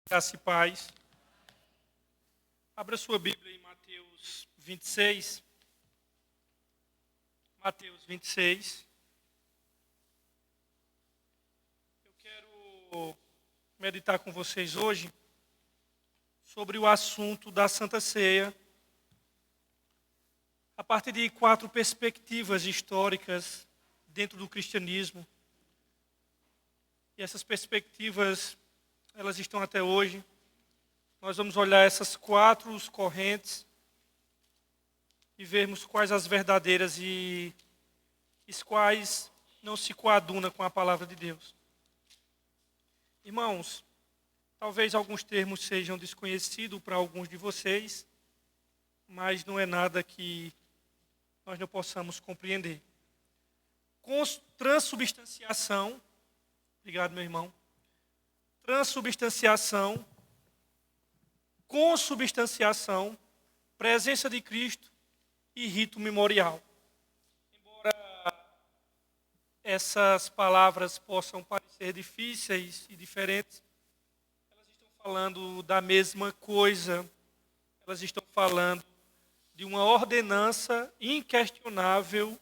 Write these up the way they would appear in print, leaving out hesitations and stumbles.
Graça e paz. Abra sua Bíblia em Mateus 26. Mateus 26. Eu quero meditar com vocês hoje sobre o assunto da Santa Ceia, a partir de 4 perspectivas históricas dentro do cristianismo. E essas perspectivas, elas estão até hoje. Nós vamos olhar essas 4 correntes e vermos quais as verdadeiras e as quais não se coadunam com a palavra de Deus. Irmãos, talvez alguns termos sejam desconhecidos para alguns de vocês, mas não é nada que nós não possamos compreender. Transubstanciação, obrigado, meu irmão. Transubstanciação, consubstanciação, presença de Cristo e rito memorial. Embora essas palavras possam parecer difíceis e diferentes, elas estão falando da mesma coisa. Elas estão falando de uma ordenança inquestionável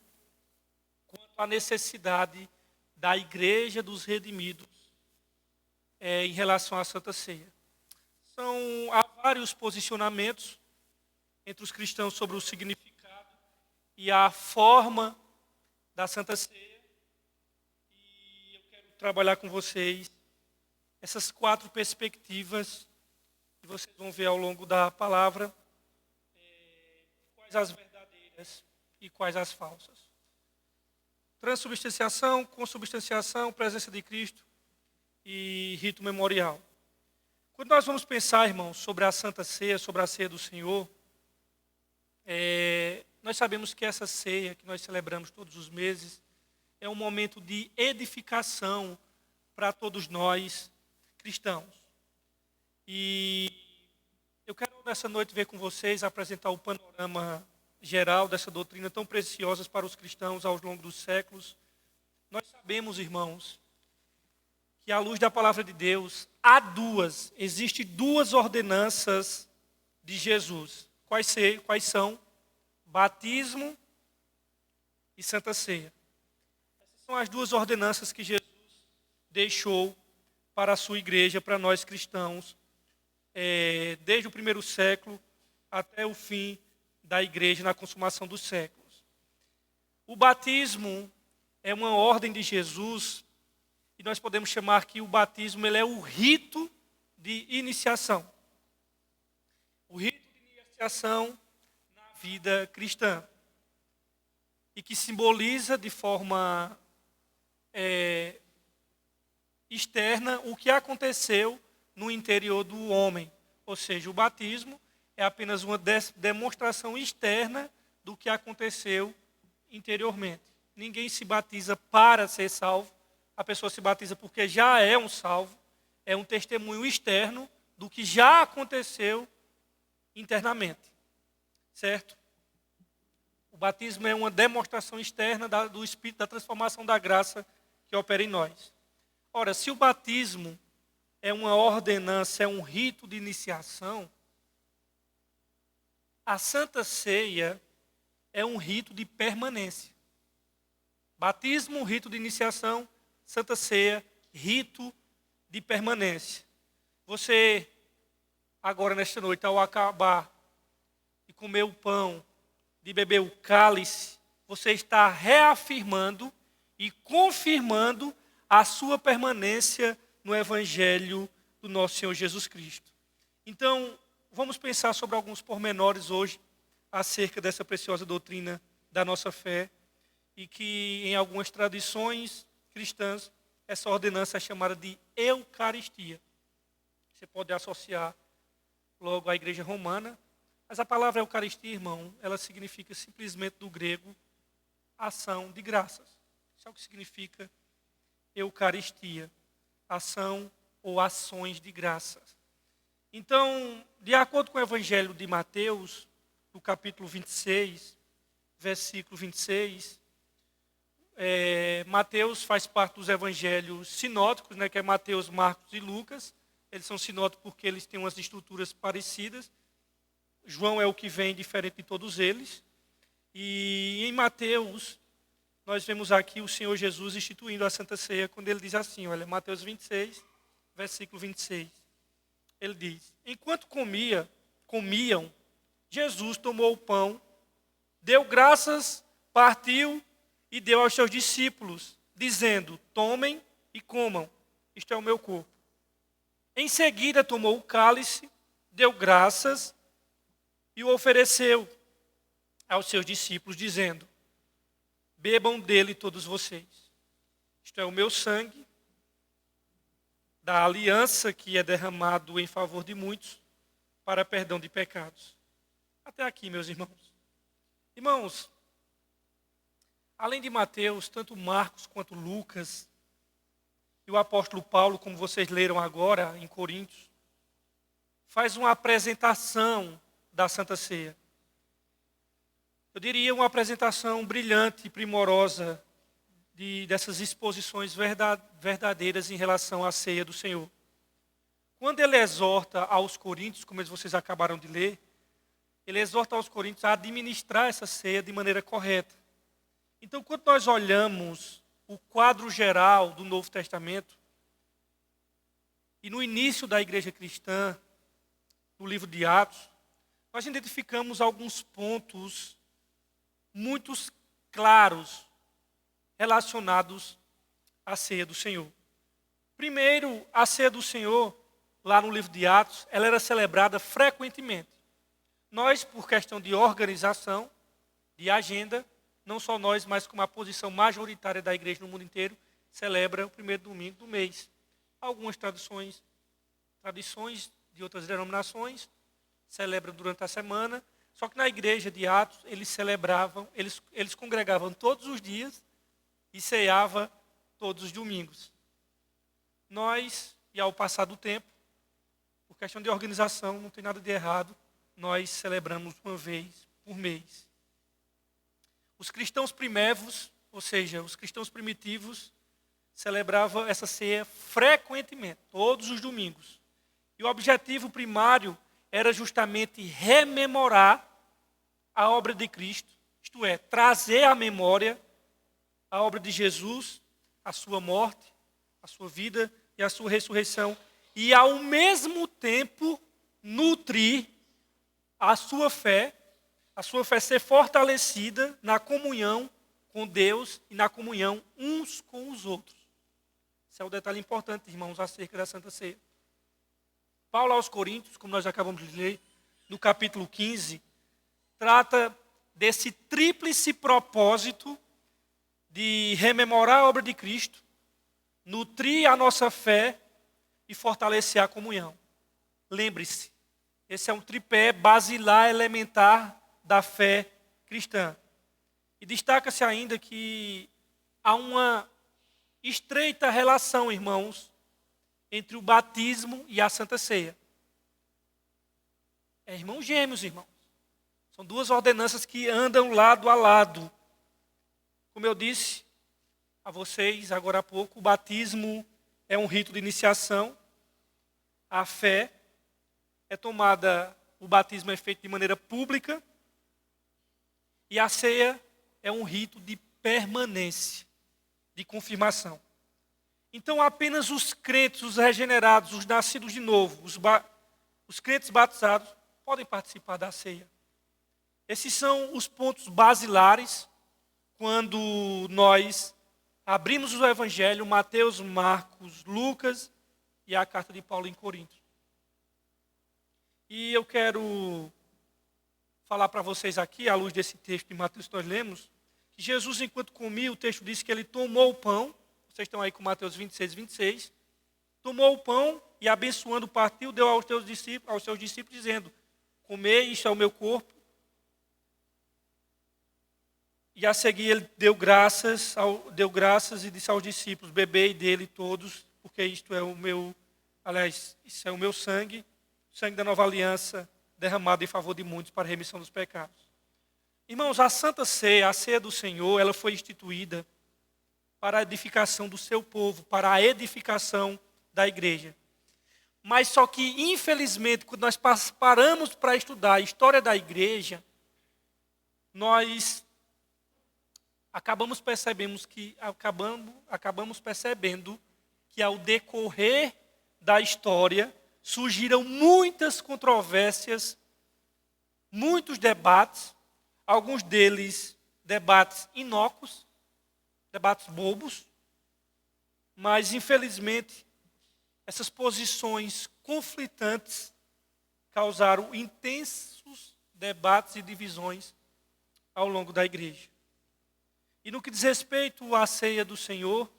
quanto à necessidade da Igreja dos Redimidos em relação à Santa Ceia. Há vários posicionamentos entre os cristãos sobre o significado e a forma da Santa Ceia. E eu quero trabalhar com vocês essas 4 perspectivas que vocês vão ver ao longo da palavra, quais as verdadeiras e quais as falsas. Transubstanciação, consubstanciação, presença de Cristo e rito memorial. Quando nós vamos pensar, irmãos, sobre a Santa Ceia, sobre a ceia do Senhor, nós sabemos que essa ceia que nós celebramos todos os meses é um momento de edificação para todos nós cristãos. E eu quero nessa noite ver com vocês, apresentar o panorama geral dessa doutrina tão preciosa para os cristãos ao longo dos séculos. Nós sabemos, irmãos, que à luz da palavra de Deus, existem 2 ordenanças de Jesus. Quais são? Batismo e Santa Ceia. Essas são as 2 ordenanças que Jesus deixou para a sua igreja, para nós cristãos, desde o primeiro século até o fim da igreja, na consumação dos séculos. O batismo é uma ordem de Jesus, e nós podemos chamar que o batismo ele é o rito de iniciação. O rito de iniciação na vida cristã. E que simboliza de forma externa o que aconteceu no interior do homem. Ou seja, o batismo é apenas uma demonstração externa do que aconteceu interiormente. Ninguém se batiza para ser salvo. A pessoa se batiza porque já é um salvo. É um testemunho externo do que já aconteceu internamente. Certo? O batismo é uma demonstração externa do Espírito, da transformação da graça que opera em nós. Ora, se o batismo é uma ordenança, é um rito de iniciação, a Santa Ceia é um rito de permanência. Batismo, rito de iniciação. Santa Ceia, rito de permanência. Você, agora nesta noite, ao acabar de comer o pão, de beber o cálice, você está reafirmando e confirmando a sua permanência no Evangelho do nosso Senhor Jesus Cristo. Então, vamos pensar sobre alguns pormenores hoje acerca dessa preciosa doutrina da nossa fé e que em algumas tradições cristãs essa ordenança é chamada de Eucaristia. Você pode associar logo à Igreja Romana, mas a palavra Eucaristia, irmão, ela significa simplesmente do grego ação de graças. Isso é o que significa Eucaristia, ação ou ações de graças. Então, de acordo com o Evangelho de Mateus, no capítulo 26, versículo 26, Mateus faz parte dos evangelhos sinóticos, que é Mateus, Marcos e Lucas. Eles são sinóticos porque eles têm umas estruturas parecidas. João é o que vem diferente de todos eles. E em Mateus, nós vemos aqui o Senhor Jesus instituindo a Santa Ceia, quando ele diz assim, olha, Mateus 26, versículo 26. Ele diz, enquanto comiam, Jesus tomou o pão, deu graças, partiu e deu aos seus discípulos, dizendo, tomem e comam, isto é o meu corpo. Em seguida tomou o cálice, deu graças e o ofereceu aos seus discípulos, dizendo, bebam dele todos vocês. Isto é o meu sangue, da aliança que é derramado em favor de muitos, para perdão de pecados. Até aqui, meus irmãos. Irmãos, além de Mateus, tanto Marcos quanto Lucas, e o apóstolo Paulo, como vocês leram agora em Coríntios, faz uma apresentação da Santa Ceia. Eu diria uma apresentação brilhante e primorosa dessas exposições verdadeiras em relação à ceia do Senhor. Quando ele exorta aos coríntios, como vocês acabaram de ler, ele exorta aos coríntios a administrar essa ceia de maneira correta. Então, quando nós olhamos o quadro geral do Novo Testamento, e no início da igreja cristã, no livro de Atos, nós identificamos alguns pontos muito claros relacionados à ceia do Senhor. Primeiro, a ceia do Senhor, lá no livro de Atos, ela era celebrada frequentemente. Nós, por questão de organização, de agenda, não só nós, mas como a posição majoritária da igreja no mundo inteiro, celebra o primeiro domingo do mês. Algumas tradições de outras denominações celebram durante a semana, só que na igreja de Atos eles celebravam, eles congregavam todos os dias e ceava todos os domingos. Nós, e ao passar do tempo, por questão de organização, não tem nada de errado, nós celebramos uma vez por mês. Os cristãos primevos, ou seja, os cristãos primitivos, celebravam essa ceia frequentemente, todos os domingos. E o objetivo primário era justamente rememorar a obra de Cristo, isto é, trazer à memória a obra de Jesus, a sua morte, a sua vida e a sua ressurreição, e ao mesmo tempo nutrir a sua fé ser fortalecida na comunhão com Deus e na comunhão uns com os outros. Esse é um detalhe importante, irmãos, acerca da Santa Ceia. Paulo aos Coríntios, como nós acabamos de ler, no capítulo 15, trata desse tríplice propósito de rememorar a obra de Cristo, nutrir a nossa fé e fortalecer a comunhão. Lembre-se, esse é um tripé basilar elementar da fé cristã. E destaca-se ainda que há uma estreita relação, irmãos, entre o batismo e a Santa Ceia. É irmãos gêmeos, irmãos. São duas ordenanças que andam lado a lado. Como eu disse a vocês agora há pouco, o batismo é um rito de iniciação. A fé é tomada, o batismo é feito de maneira pública. E a ceia é um rito de permanência, de confirmação. Então, apenas os crentes, os regenerados, os nascidos de novo, os crentes batizados, podem participar da ceia. Esses são os pontos basilares quando nós abrimos o Evangelho, Mateus, Marcos, Lucas e a carta de Paulo em Coríntios. E eu quero falar para vocês aqui, à luz desse texto de Mateus que nós lemos, que Jesus, enquanto comia, o texto diz que ele tomou o pão, vocês estão aí com Mateus 26, 26, tomou o pão e abençoando partiu, deu aos seus discípulos, dizendo, comei, isto é o meu corpo. E a seguir ele deu graças e disse aos discípulos, bebei dele todos, porque isto é o meu, isso é o meu sangue, sangue da nova aliança, derramado em favor de muitos para a remissão dos pecados. Irmãos, a Santa Ceia, a ceia do Senhor, ela foi instituída para a edificação do seu povo, para a edificação da igreja. Mas só que, infelizmente, quando nós paramos para estudar a história da igreja, nós acabamos percebendo que ao decorrer da história surgiram muitas controvérsias, muitos debates, alguns deles debates inócuos, debates bobos, mas infelizmente essas posições conflitantes causaram intensos debates e divisões ao longo da igreja. E no que diz respeito à ceia do Senhor,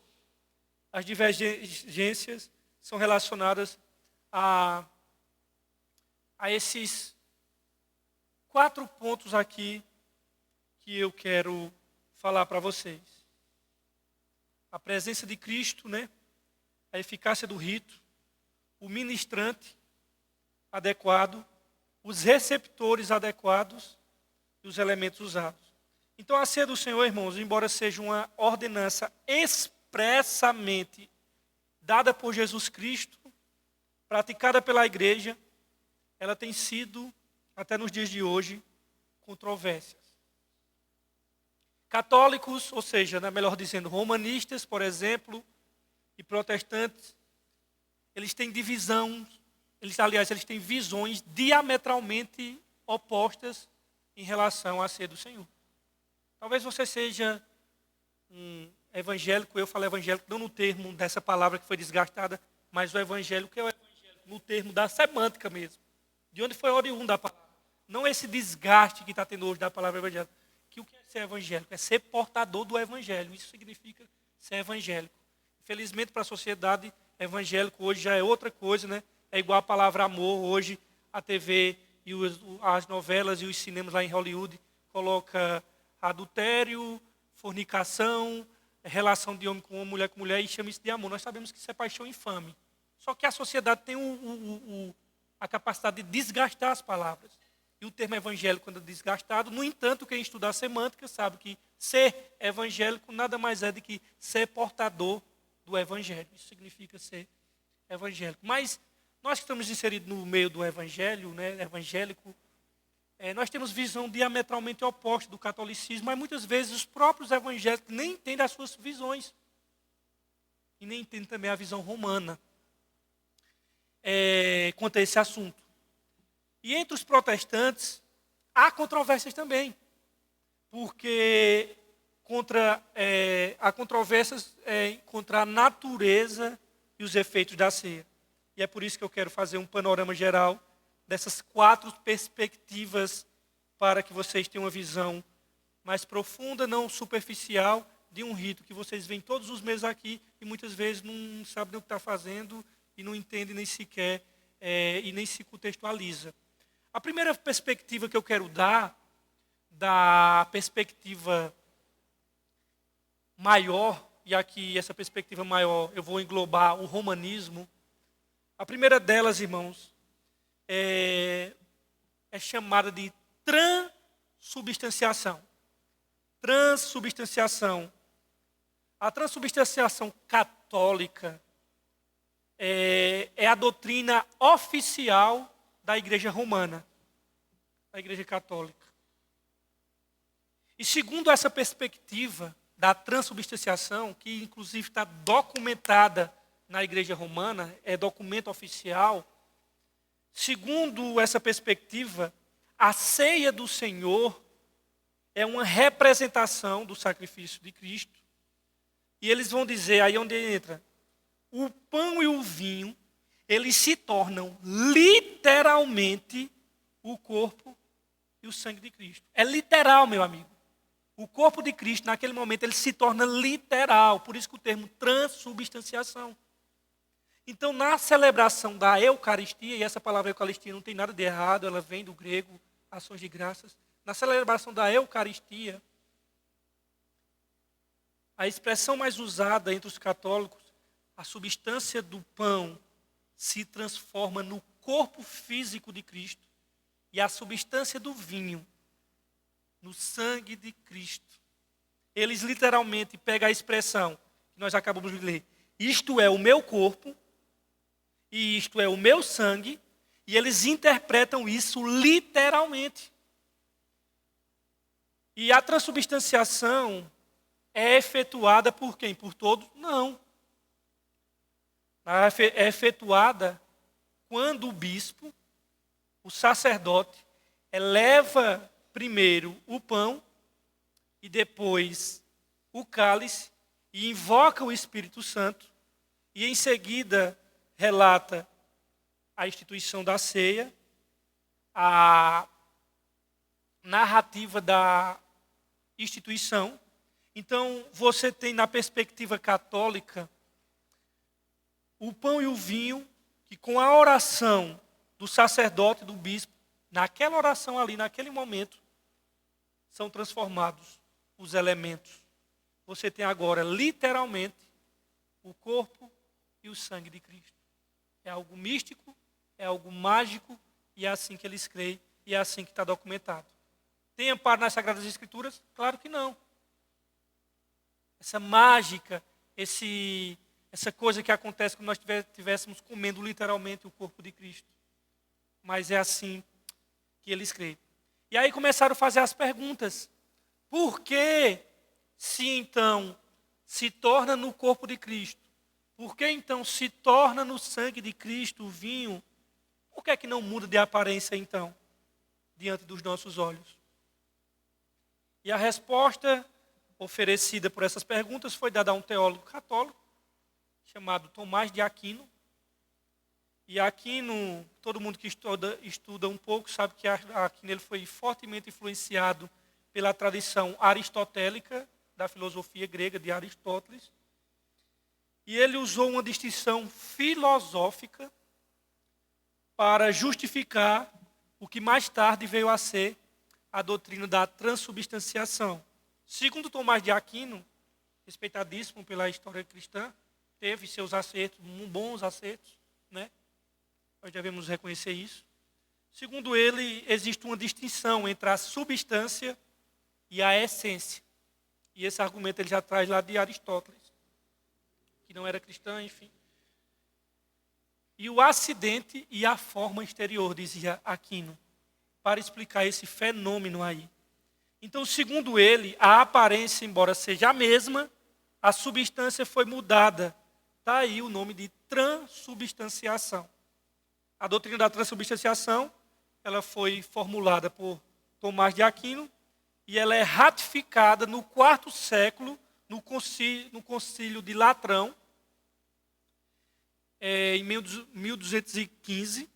as divergências são relacionadas a esses 4 pontos aqui que eu quero falar para vocês. A presença de Cristo, né? A eficácia do rito, o ministrante adequado, os receptores adequados e os elementos usados. Então, a ceia do Senhor, irmãos, embora seja uma ordenança expressamente dada por Jesus Cristo, praticada pela igreja, ela tem sido, até nos dias de hoje, controvérsias. Católicos, ou seja, melhor dizendo, romanistas, por exemplo, e protestantes, eles têm eles têm visões diametralmente opostas em relação à ceia do Senhor. Talvez você seja um evangélico, eu falo evangélico não no termo dessa palavra que foi desgastada, mas o evangélico é o evangélico no termo da semântica mesmo. De onde foi oriundo a palavra. Não esse desgaste que está tendo hoje da palavra evangélico. Que o que é ser evangélico? É ser portador do evangelho. Isso significa ser evangélico. Infelizmente, para a sociedade, evangélico hoje já é outra coisa, né? É igual a palavra amor. Hoje, a TV e as novelas e os cinemas lá em Hollywood coloca adultério, fornicação, relação de homem com homem, mulher com mulher, e chama isso de amor. Nós sabemos que isso é paixão infame. Só que a sociedade tem a capacidade de desgastar as palavras. E o termo evangélico, quando é desgastado, no entanto, quem estuda a semântica sabe que ser evangélico nada mais é do que ser portador do evangelho. Isso significa ser evangélico. Mas nós que estamos inseridos no meio do evangelho, né, evangélico, nós temos visão diametralmente oposta do catolicismo, mas muitas vezes os próprios evangélicos nem entendem as suas visões. E nem entendem também a visão romana quanto a esse assunto. E entre os protestantes, há controvérsias também. Porque há controvérsias contra a natureza e os efeitos da ceia. E é por isso que eu quero fazer um panorama geral dessas 4 perspectivas para que vocês tenham uma visão mais profunda, não superficial, de um rito que vocês veem todos os meses aqui e muitas vezes não sabem nem o que está fazendo e não entendem nem sequer e nem se contextualiza. A primeira perspectiva que eu quero dar, da perspectiva maior, e aqui essa perspectiva maior eu vou englobar o romanismo. A primeira delas, irmãos, é chamada de transubstanciação. Transubstanciação. A transubstanciação católica é a doutrina oficial da Igreja Romana, da Igreja Católica. E segundo essa perspectiva da transubstanciação, que inclusive está documentada na Igreja Romana, é documento oficial, segundo essa perspectiva, a ceia do Senhor é uma representação do sacrifício de Cristo. E eles vão dizer, aí onde entra, o pão e o vinho, eles se tornam literalmente o corpo e o sangue de Cristo. É literal, meu amigo. O corpo de Cristo, naquele momento, ele se torna literal. Por isso que o termo transubstanciação. Então, na celebração da Eucaristia, e essa palavra Eucaristia não tem nada de errado, ela vem do grego, ações de graças. Na celebração da Eucaristia, a expressão mais usada entre os católicos, a substância do pão se transforma no corpo físico de Cristo e a substância do vinho no sangue de Cristo. Eles literalmente pegam a expressão que nós acabamos de ler. Isto é o meu corpo, e isto é o meu sangue, e eles interpretam isso literalmente. E a transubstanciação é efetuada por quem? Por todos? Não. É efetuada quando o bispo, o sacerdote, eleva primeiro o pão e depois o cálice e invoca o Espírito Santo e em seguida relata a instituição da ceia, a narrativa da instituição. Então, você tem na perspectiva católica o pão e o vinho, que com a oração do sacerdote, do bispo, naquela oração ali, naquele momento, são transformados os elementos. Você tem agora, literalmente, o corpo e o sangue de Cristo. É algo místico, é algo mágico, e é assim que eles creem, e é assim que está documentado. Tem amparo nas Sagradas Escrituras? Claro que não. Essa mágica, essa coisa que acontece quando nós estivéssemos comendo literalmente o corpo de Cristo. Mas é assim que eles creem. E aí começaram a fazer as perguntas. Por que, se então se torna no corpo de Cristo? Por que então se torna no sangue de Cristo o vinho? Por que é que não muda de aparência então, diante dos nossos olhos? E a resposta oferecida por essas perguntas foi dada a um teólogo católico, chamado Tomás de Aquino. E Aquino, todo mundo que estuda um pouco sabe que Aquino ele foi fortemente influenciado pela tradição aristotélica da filosofia grega de Aristóteles. E ele usou uma distinção filosófica para justificar o que mais tarde veio a ser a doutrina da transubstanciação. Segundo Tomás de Aquino, respeitadíssimo pela história cristã, teve seus acertos, bons acertos, né? Nós devemos reconhecer isso. Segundo ele, existe uma distinção entre a substância e a essência. E esse argumento ele já traz lá de Aristóteles, que não era cristão, enfim. E o acidente e a forma exterior, dizia Aquino, para explicar esse fenômeno aí. Então, segundo ele, a aparência, embora seja a mesma, a substância foi mudada. Está aí o nome de transubstanciação. A doutrina da transubstanciação, ela foi formulada por Tomás de Aquino e ela é ratificada no 4º século, no concílio de Latrão, em 1215.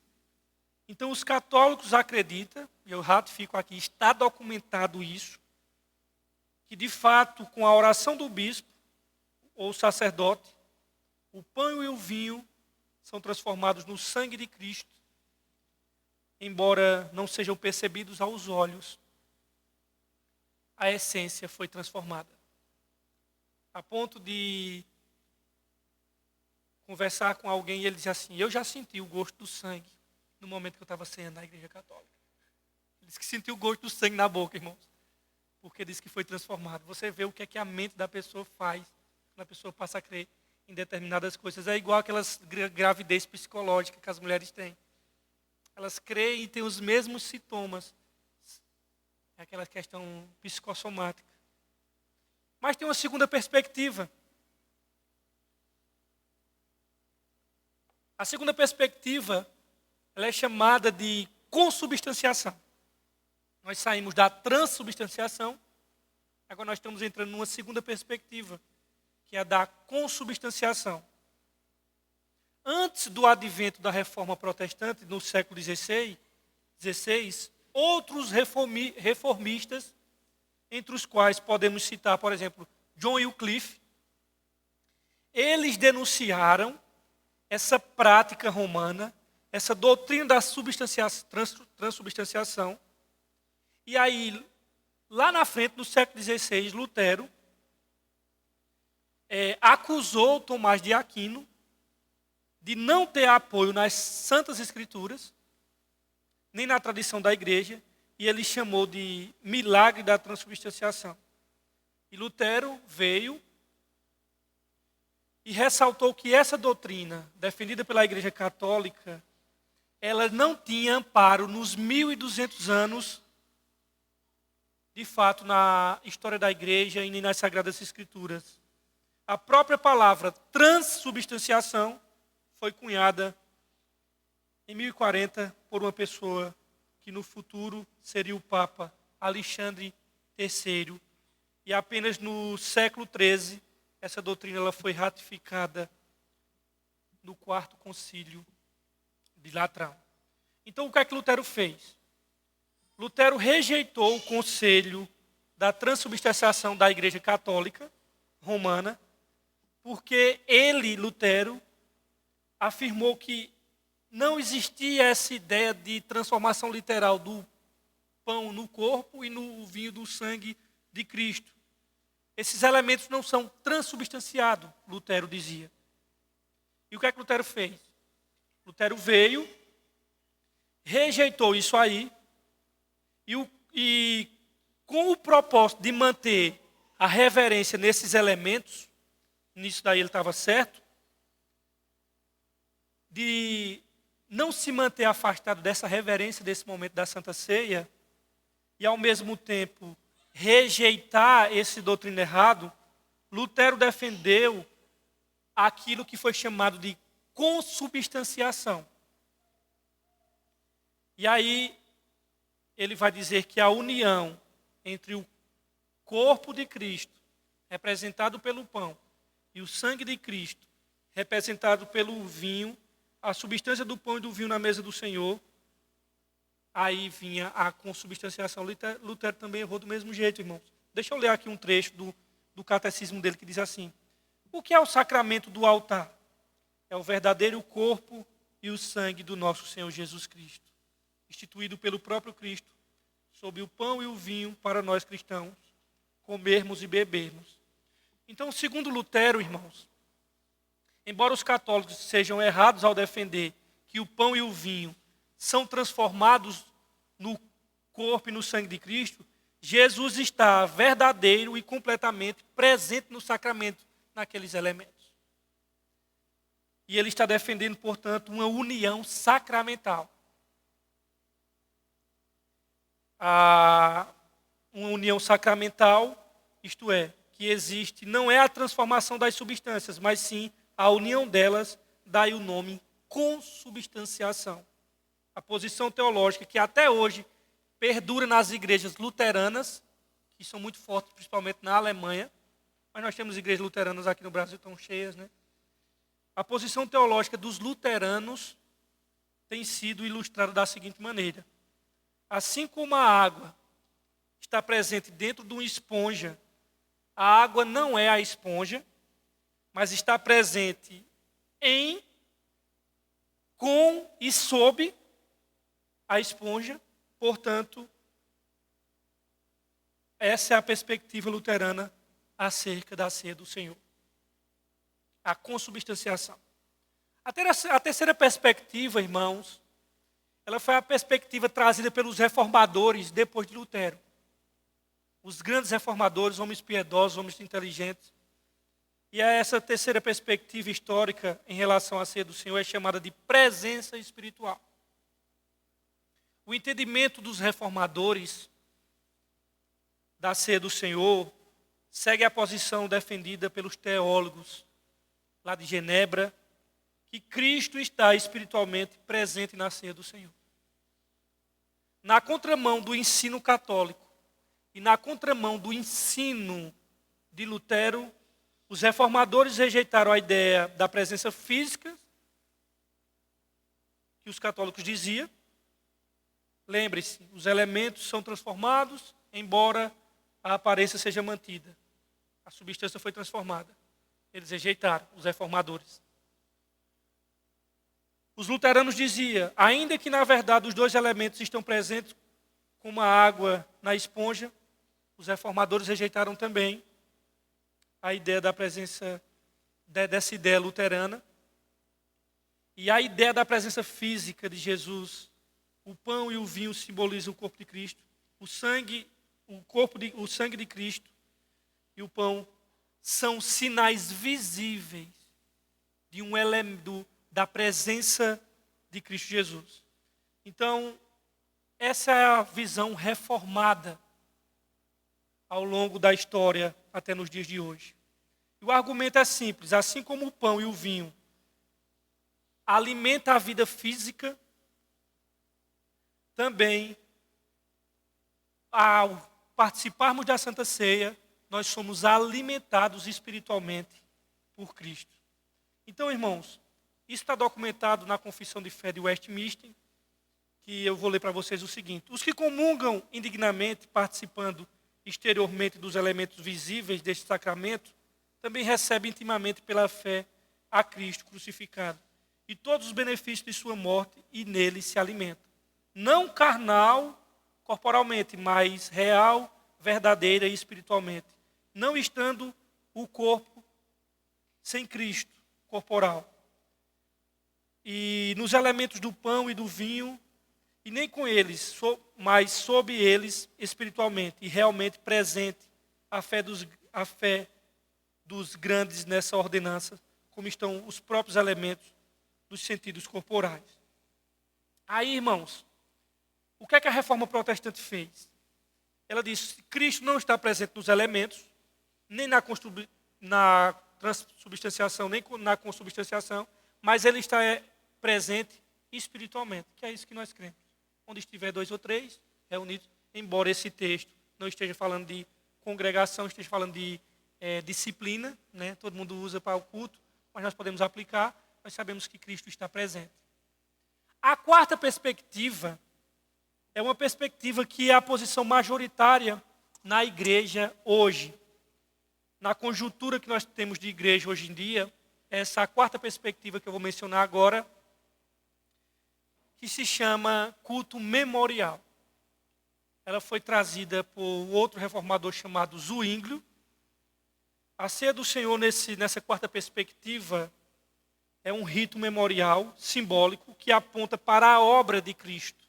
Então, os católicos acreditam, e eu ratifico aqui, está documentado isso, que de fato, com a oração do bispo ou sacerdote, o pão e o vinho são transformados no sangue de Cristo, embora não sejam percebidos aos olhos. A essência foi transformada. A ponto de conversar com alguém e ele dizia assim: eu já senti o gosto do sangue no momento que eu estava ceando na igreja católica. Ele disse que sentiu o gosto do sangue na boca, irmãos, porque disse que foi transformado. Você vê o que é que a mente da pessoa faz quando a pessoa passa a crer em determinadas coisas. É igual aquelas gravidez psicológica que as mulheres têm. Elas creem e têm os mesmos sintomas. É aquela questão psicossomática. Mas tem uma segunda perspectiva. A segunda perspectiva, ela é chamada de consubstanciação. Nós saímos da transubstanciação, agora nós estamos entrando numa segunda perspectiva, que é a da consubstanciação. Antes do advento da reforma protestante, no século XVI, outros reformistas, entre os quais podemos citar, por exemplo, John Wycliffe, eles denunciaram essa prática romana, essa doutrina da transubstanciação. E aí, lá na frente, no século XVI, Lutero acusou Tomás de Aquino de não ter apoio nas Santas Escrituras, nem na tradição da igreja, e ele chamou de milagre da transubstanciação. E Lutero veio e ressaltou que essa doutrina, defendida pela Igreja Católica, ela não tinha amparo nos 1.200 anos, de fato, na história da Igreja e nem nas Sagradas Escrituras. A própria palavra transubstanciação foi cunhada em 1040 por uma pessoa que no futuro seria o Papa Alexandre III. E apenas no século XIII, essa doutrina ela foi ratificada no quarto concílio de Latrão. Então, o que é que Lutero fez? Lutero rejeitou o conselho da transubstanciação da Igreja Católica Romana, porque ele, Lutero, afirmou que não existia essa ideia de transformação literal do pão no corpo e no vinho do sangue de Cristo. Esses elementos não são transubstanciados, Lutero dizia. E o que é que Lutero fez? Lutero veio, rejeitou isso aí, e com o propósito de manter a reverência nesses elementos, nisso daí ele estava certo, de não se manter afastado dessa reverência, desse momento da Santa Ceia, e ao mesmo tempo rejeitar esse doutrina errado, Lutero defendeu aquilo que foi chamado de consubstanciação. E aí ele vai dizer que a união entre o corpo de Cristo, representado pelo pão, e o sangue de Cristo, representado pelo vinho, a substância do pão e do vinho na mesa do Senhor, aí vinha a consubstanciação. Lutero também errou do mesmo jeito, irmãos. Deixa eu ler aqui um trecho do catecismo dele que diz assim: o que é o sacramento do altar? É o verdadeiro corpo e o sangue do nosso Senhor Jesus Cristo, instituído pelo próprio Cristo, sob o pão e o vinho para nós cristãos, comermos e bebermos. Então, segundo Lutero, irmãos, embora os católicos sejam errados ao defender que o pão e o vinho são transformados no corpo e no sangue de Cristo, Jesus está verdadeiro e completamente presente no sacramento, naqueles elementos. E ele está defendendo, portanto, uma união sacramental. Uma união sacramental, isto é, que existe, não é a transformação das substâncias, mas sim a união delas, daí o nome consubstanciação. A posição teológica que até hoje perdura nas igrejas luteranas, que são muito fortes, principalmente na Alemanha, mas nós temos igrejas luteranas aqui no Brasil, estão cheias, né? A posição teológica dos luteranos tem sido ilustrada da seguinte maneira: assim como a água está presente dentro de uma esponja, a água não é a esponja, mas está presente em, com e sob a esponja. Portanto, essa é a perspectiva luterana acerca da ceia do Senhor. A consubstanciação. A terceira perspectiva, irmãos, ela foi a perspectiva trazida pelos reformadores depois de Lutero. Os grandes reformadores, homens piedosos, homens inteligentes. E essa terceira perspectiva histórica em relação à ceia do Senhor é chamada de presença espiritual. O entendimento dos reformadores da ceia do Senhor segue a posição defendida pelos teólogos lá de Genebra, que Cristo está espiritualmente presente na ceia do Senhor. Na contramão do ensino católico e na contramão do ensino de Lutero, os reformadores rejeitaram a ideia da presença física que os católicos diziam. Lembre-se, os elementos são transformados, embora a aparência seja mantida. A substância foi transformada. Eles rejeitaram, os reformadores. Os luteranos diziam, ainda que na verdade os dois elementos estão presentes, como a água na esponja, os reformadores rejeitaram também a ideia da presença, dessa ideia luterana. E a ideia da presença física de Jesus. O pão e o vinho simbolizam o corpo de Cristo. O sangue de Cristo e o pão são sinais visíveis de um elemento da presença de Cristo Jesus. Então, essa é a visão reformada ao longo da história até nos dias de hoje. E o argumento é simples: assim como o pão e o vinho alimenta a vida física, também, ao participarmos da Santa Ceia, nós somos alimentados espiritualmente por Cristo. Então, irmãos, isso está documentado na Confissão de Fé de Westminster, que eu vou ler para vocês o seguinte: os que comungam indignamente, participando exteriormente dos elementos visíveis deste sacramento, também recebem intimamente pela fé a Cristo crucificado e todos os benefícios de sua morte, e nele se alimentam. Não carnal, corporalmente, mas real, verdadeira e espiritualmente, não estando o corpo sem Cristo corporal. E nos elementos do pão e do vinho, e nem com eles, mas sob eles espiritualmente e realmente presente a fé dos grandes nessa ordenança, como estão os próprios elementos dos sentidos corporais. Aí, irmãos, o que é que a reforma protestante fez? Ela disse que Cristo não está presente nos elementos, nem na transubstanciação, nem na consubstanciação, mas ele está presente espiritualmente, que é isso que nós cremos. Onde estiver 2 ou 3 reunidos, embora esse texto não esteja falando de congregação, esteja falando de disciplina, né? Todo mundo usa para o culto, mas nós podemos aplicar, nós sabemos que Cristo está presente. A quarta perspectiva é uma perspectiva que é a posição majoritária na igreja hoje. Na conjuntura que nós temos de igreja hoje em dia, essa quarta perspectiva que eu vou mencionar agora, que se chama culto memorial. Ela foi trazida por outro reformador chamado Zwinglio. A ceia do Senhor, nessa quarta perspectiva, é um rito memorial, simbólico, que aponta para a obra de Cristo.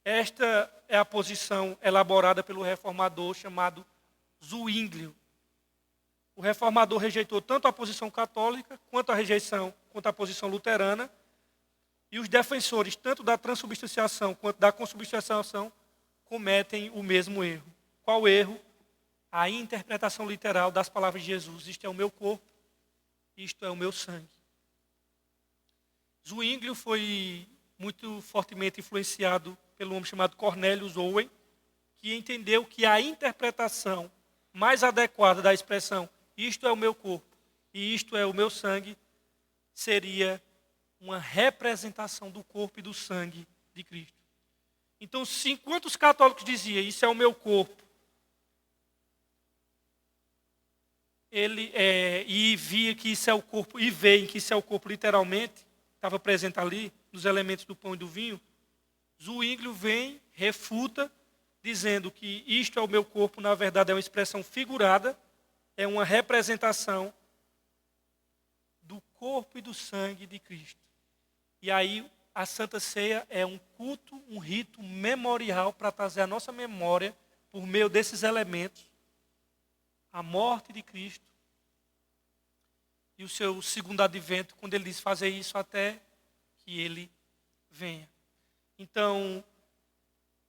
Esta é a posição elaborada pelo reformador chamado Zwinglio. O reformador rejeitou tanto a posição católica, quanto a posição luterana, e os defensores, tanto da transubstanciação quanto da consubstanciação, cometem o mesmo erro. Qual erro? A interpretação literal das palavras de Jesus: isto é o meu corpo, isto é o meu sangue. Zwinglio foi muito fortemente influenciado pelo homem chamado Cornelius Owen, que entendeu que a interpretação mais adequada da expressão isto é o meu corpo e isto é o meu sangue seria uma representação do corpo e do sangue de Cristo. Então, se enquanto os católicos diziam isso é o meu corpo, e via que isso é o corpo, e veem que isso é o corpo literalmente, estava presente ali nos elementos do pão e do vinho, Zwinglio vem, refuta, dizendo que isto é o meu corpo, na verdade é uma expressão figurada, é uma representação do corpo e do sangue de Cristo. E aí a Santa Ceia é um culto, um rito memorial para trazer à nossa memória, por meio desses elementos, a morte de Cristo e o seu segundo advento, quando ele diz fazer isso até que ele venha. Então,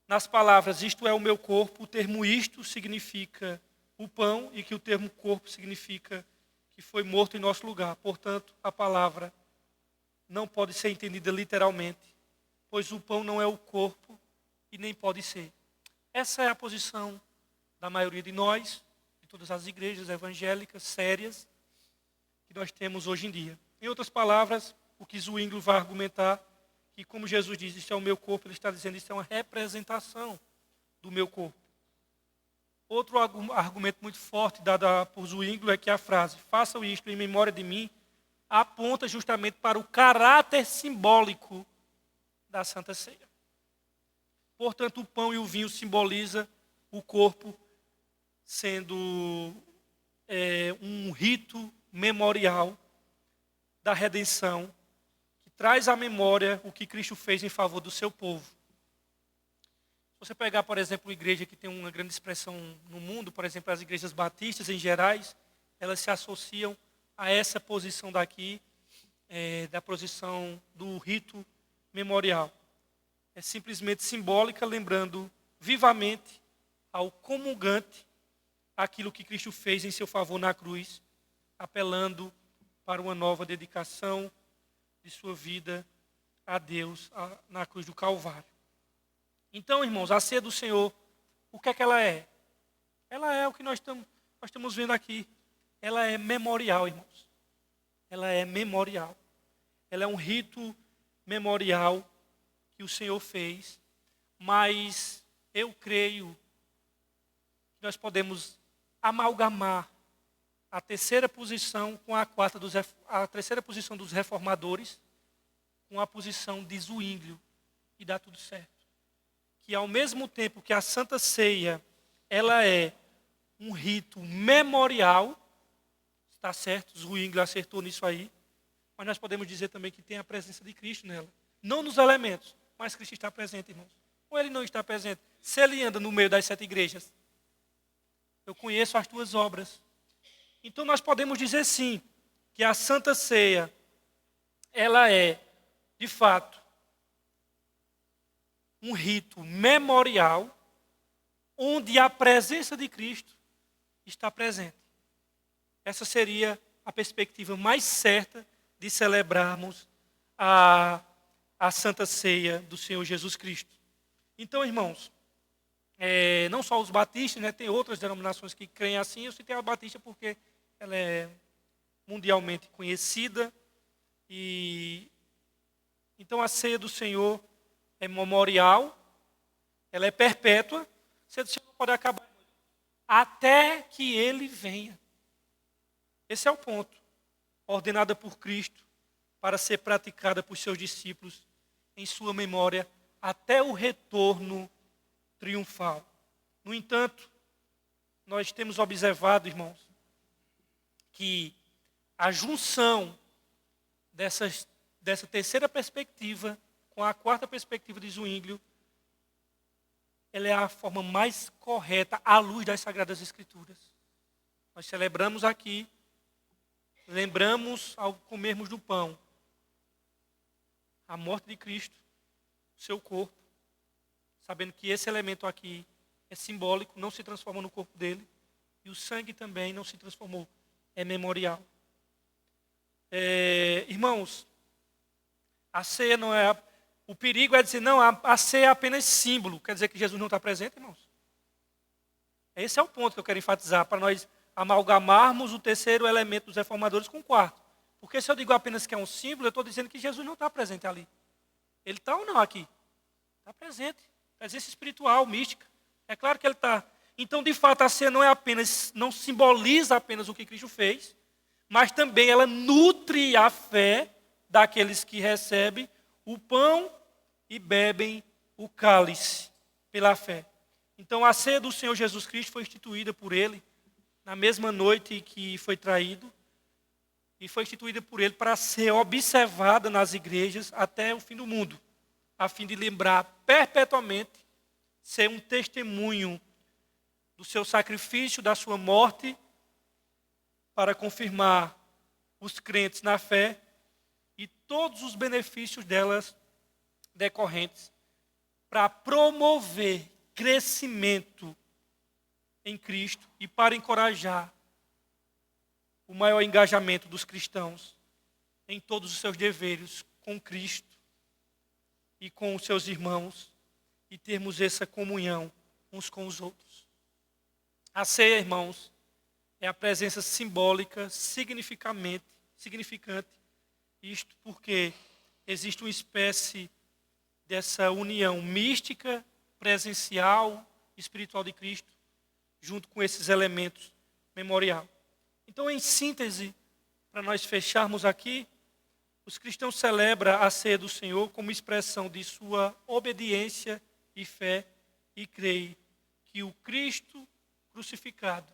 nas palavras isto é o meu corpo, o termo isto significa o pão e que o termo corpo significa que foi morto em nosso lugar. Portanto, a palavra não pode ser entendida literalmente, pois o pão não é o corpo e nem pode ser. Essa é a posição da maioria de nós, de todas as igrejas evangélicas sérias que nós temos hoje em dia. Em outras palavras, o que Zwinglio vai argumentar, que como Jesus diz, isso é o meu corpo, ele está dizendo isso é uma representação do meu corpo. Outro argumento muito forte dado por Zwinglio é que a frase, façam isto em memória de mim, aponta justamente para o caráter simbólico da Santa Ceia. Portanto, o pão e o vinho simbolizam o corpo sendo um rito memorial da redenção, que traz à memória o que Cristo fez em favor do seu povo. Se você pegar, por exemplo, uma igreja que tem uma grande expressão no mundo, por exemplo, as igrejas batistas em gerais, elas se associam a essa posição daqui, da posição do rito memorial. É simplesmente simbólica, lembrando vivamente ao comungante aquilo que Cristo fez em seu favor na cruz, apelando para uma nova dedicação de sua vida a Deus na cruz do Calvário. Então, irmãos, a ceia do Senhor, o que é que ela é? Ela é o que nós estamos vendo aqui. Ela é memorial, irmãos. Ela é memorial. Ela é um rito memorial que o Senhor fez, mas eu creio que nós podemos amalgamar a terceira posição com a terceira posição dos reformadores com a posição de Zwinglio, e dá tudo certo. Que ao mesmo tempo que a Santa Ceia, ela é um rito memorial, está certo, Zwinglio acertou nisso aí, mas nós podemos dizer também que tem a presença de Cristo nela. Não nos elementos, mas Cristo está presente, irmãos. Ou ele não está presente? Se ele anda no meio das 7 igrejas, eu conheço as tuas obras. Então nós podemos dizer sim, que a Santa Ceia, ela é, de fato, um rito memorial, onde a presença de Cristo está presente. Essa seria a perspectiva mais certa de celebrarmos a Santa Ceia do Senhor Jesus Cristo. Então, irmãos, não só os batistas, né, tem outras denominações que creem assim. Eu citei a batista porque ela é mundialmente conhecida. E então a ceia do Senhor é memorial, ela é perpétua. A ceia do Senhor não pode acabar até que Ele venha. Esse é o ponto. Ordenada por Cristo para ser praticada por seus discípulos em sua memória até o retorno triunfal. No entanto, nós temos observado, irmãos, que a junção dessa terceira perspectiva com a quarta perspectiva de Zwinglio, ela é a forma mais correta à luz das Sagradas Escrituras. Nós celebramos aqui, lembramos ao comermos do pão a morte de Cristo, o seu corpo, sabendo que esse elemento aqui é simbólico, não se transforma no corpo dele, e o sangue também não se transformou, é memorial. Irmãos, a ceia não é... O perigo é dizer, não, a ceia é apenas símbolo, quer dizer que Jesus não está presente, irmãos? Esse é o ponto que eu quero enfatizar, para nós amalgamarmos o terceiro elemento dos reformadores com o quarto. Porque se eu digo apenas que é um símbolo, eu estou dizendo que Jesus não está presente ali. Ele está ou não aqui? Está presente. Presença espiritual, mística. É claro que ele está. Então, de fato, a ceia não simboliza apenas o que Cristo fez, mas também ela nutre a fé daqueles que recebem o pão e bebem o cálice pela fé. Então, a ceia do Senhor Jesus Cristo foi instituída por Ele na mesma noite que foi traído, e foi instituída por Ele para ser observada nas igrejas até o fim do mundo, a fim de lembrar perpetuamente, ser um testemunho do seu sacrifício, da sua morte, para confirmar os crentes na fé e todos os benefícios delas decorrentes, para promover crescimento em Cristo e para encorajar o maior engajamento dos cristãos em todos os seus deveres com Cristo e com os seus irmãos, e termos essa comunhão uns com os outros. A ceia, irmãos, é a presença simbólica, significante, isto porque existe uma espécie dessa união mística, presencial, espiritual de Cristo, junto com esses elementos memorial. Então, em síntese, para nós fecharmos aqui, os cristãos celebram a ceia do Senhor como expressão de sua obediência e fé, e creem que o Cristo crucificado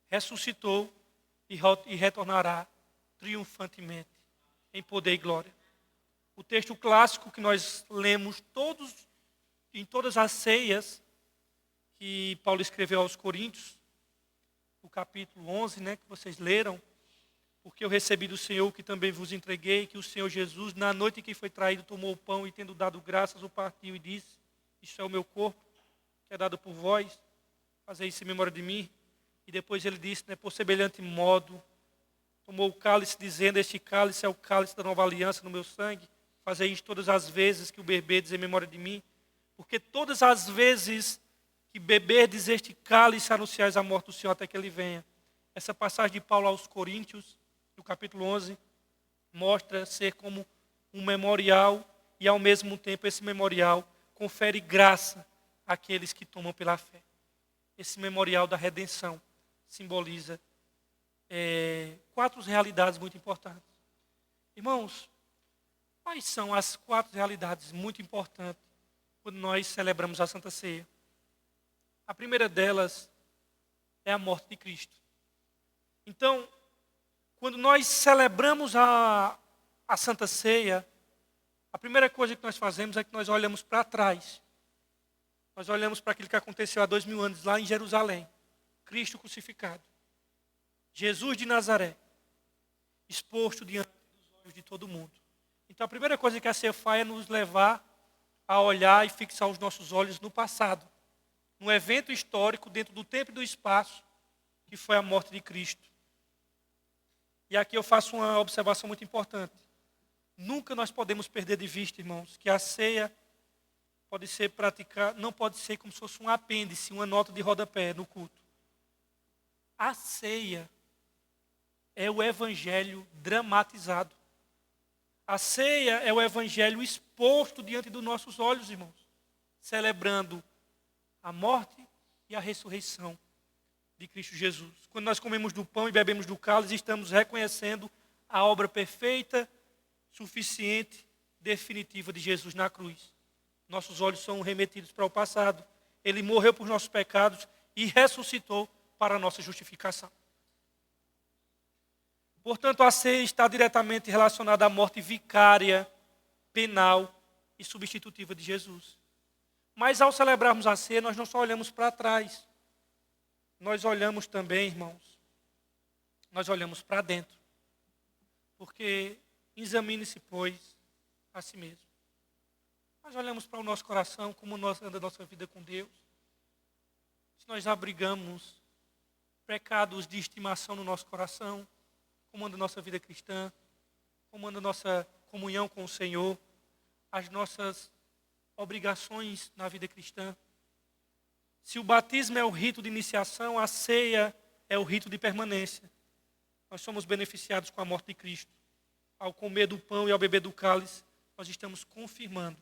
ressuscitou e retornará triunfantemente em poder e glória. O texto clássico que nós lemos em todas as ceias que Paulo escreveu aos Coríntios, o capítulo 11, né, que vocês leram, porque eu recebi do Senhor o que também vos entreguei, que o Senhor Jesus, na noite em que foi traído, tomou o pão e, tendo dado graças, o partiu e disse: isto é o meu corpo, que é dado por vós, fazei isso em memória de mim. E depois ele disse, por semelhante modo, tomou o cálice, dizendo: este cálice é o cálice da nova aliança no meu sangue, fazei isto todas as vezes que o beberdes em memória de mim, porque todas as vezes que beberdes este cálice, anunciais a morte do Senhor até que ele venha. Essa passagem de Paulo aos Coríntios, no capítulo 11, mostra ser como um memorial, e ao mesmo tempo esse memorial confere graça àqueles que tomam pela fé. Esse memorial da redenção simboliza 4 realidades muito importantes. Irmãos, quais são as 4 realidades muito importantes quando nós celebramos a Santa Ceia? A primeira delas é a morte de Cristo. Então, quando nós celebramos a Santa Ceia, a primeira coisa que nós fazemos é que nós olhamos para trás. Nós olhamos para aquilo que aconteceu há 2000 anos lá em Jerusalém. Cristo crucificado. Jesus de Nazaré, exposto diante dos olhos de todo mundo. Então a primeira coisa que a ceia faz é nos levar a olhar e fixar os nossos olhos no passado. Num evento histórico dentro do tempo e do espaço, que foi a morte de Cristo. E aqui eu faço uma observação muito importante. Nunca nós podemos perder de vista, irmãos, que a ceia pode ser praticada, não pode ser como se fosse um apêndice, uma nota de rodapé no culto. A ceia é o evangelho dramatizado. A ceia é o evangelho exposto diante dos nossos olhos, irmãos, celebrando a morte e a ressurreição de Cristo Jesus. Quando nós comemos do pão e bebemos do cálice, estamos reconhecendo a obra perfeita, suficiente, definitiva de Jesus na cruz. Nossos olhos são remetidos para o passado. Ele morreu por nossos pecados e ressuscitou para a nossa justificação. Portanto, a ceia está diretamente relacionada à morte vicária, penal e substitutiva de Jesus. Mas ao celebrarmos a ceia, nós não só olhamos para trás. Nós olhamos também, irmãos, nós olhamos para dentro. Porque examine-se, pois, a si mesmo. Nós olhamos para o nosso coração, como anda a nossa vida com Deus. Se nós abrigamos pecados de estimação no nosso coração, como anda a nossa vida cristã, como anda a nossa comunhão com o Senhor, as nossas obrigações na vida cristã. Se o batismo é o rito de iniciação, a ceia é o rito de permanência. Nós somos beneficiados com a morte de Cristo. Ao comer do pão e ao beber do cálice, nós estamos confirmando